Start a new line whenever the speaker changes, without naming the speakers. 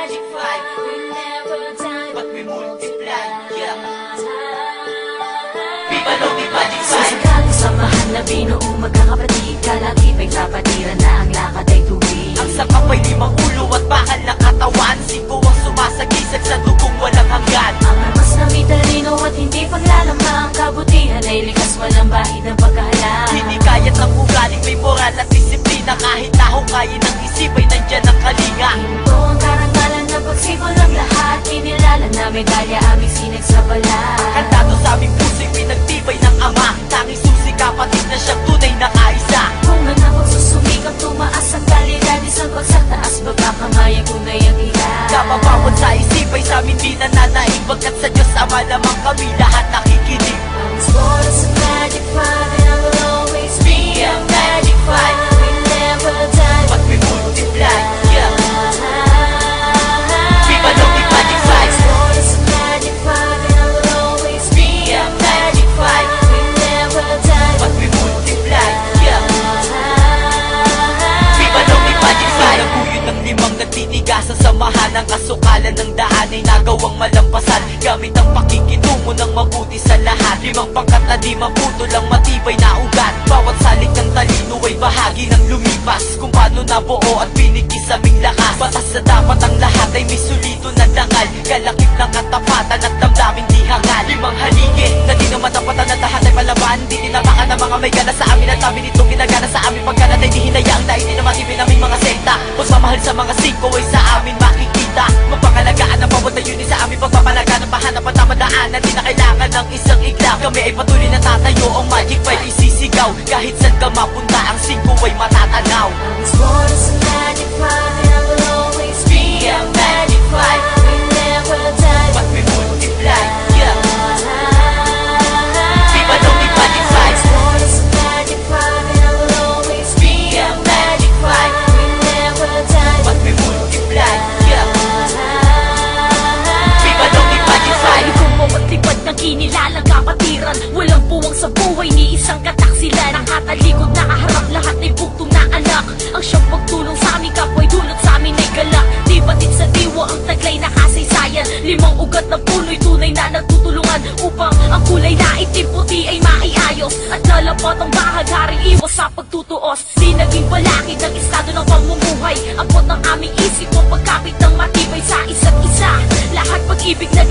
magic five. We never die, but we multiply. Yeah. Viva Long Beach Magic Five.
Sasakaling samahan na binuong magkakapatid, kalakipay kapatiran na ang lakad ay tuwid.
Ang sakap ay limang ulo at bakal na katawan. Singko ang sumasagisag sa dugong walang hanggan.
Ang armas na may talino at hindi paglalamang, kabutihan ay likas walang bahid ng pagkahalang.
Hindi kayat ng ugaling may moral at disiplina. Kahit taong kaya ng isip ay nandyan ang kalinga.
Ito ang karangalan na pagsipol ng lahat, kinilala na medalya aming sinag sa balat.
Kantado sa aming puso'y pinagtibay ng ama. Tanging susi kapatid na siyang tunay na kaisa.
Kung ang napagsusumikap tumaas ang kalidad, isang bagsak taas baba kamay ang tunay ang hirap.
Kapabawat sa isip ay sa amin di nananaig. Bagkat sa Diyos Ama lamang kami lahat nakikinig.
Ang sport is a magic five and I will always be a magic five. We never die,
But we multiply, yeah. Viva Long Beach Magic Five.
sport is a magic five and I will always be a magic five. We never die,
But we multiply, yeah. Viva Long Beach Magic Five. Naguyod ng limang nagtitigas sa samahan. Ang kasukalan ng daan ay nagawang malampasan. Gamit ang pakikitungo ng mabuti sa lahat. Limang pangkat na di maputol ang matibay na ugat. Bawat salik ng talino ay bahagi ng lumipas. Kung paano nabuo at pinikis aming lakas. Batas na dapat ang lahat ay may sulito na dangal. Kalakip ng katapatan at damdaming di hangal. Limang haligi na di naman tapatan at lahat ay palaban. Di tinapakan ng mga may gana sa amin at amin itong ginagana sa amin. Pagkalat ay di hinayang dahil di naman ibin aming mga sekta. Pagmamahal sa mga singko ay sa amin makikita. Mapangalagaan ang bawat ayunin sa amin. Pagpapalagaan ang pahanap at tamadaanan. Di na kailangan ng isang igla. Kami ay patuloy na tatayo. Ang magic five isisigaw. Kahit saan ka mapunta ang singko ay matatanaw.
ang sport is a magic five and I will always be a magic five. We never die,
But we multiply, yeah. Viva Long Beach Magic Five.
sport is a magic five and I will always be a magic five. We never die,
But we multiply, yeah. Viva Long Beach Magic Five.
kung mamatipad ng kinilalang kapatiran, walang puwang sa buhay ni isang kataksilan. Nakatalikod, nakaharap, lahat ay buktong na anak. Ang siyang pagtulong sa aming kapwa'y dulot sa amin ay galak. Di batid sa diwa ang taglay na kasaysayan. Limang ugat na puno'y tunay na nagtutulungan upang ang kulay na itim puti ay maiayos. At lalapat ang bahagharing iwas sa pagtutuos. Di naging balakid ng estado ng pamumuhay. Abot ng aming isip mo pagkapit ng matibay sa isa't isa. Lahat pag-ibig na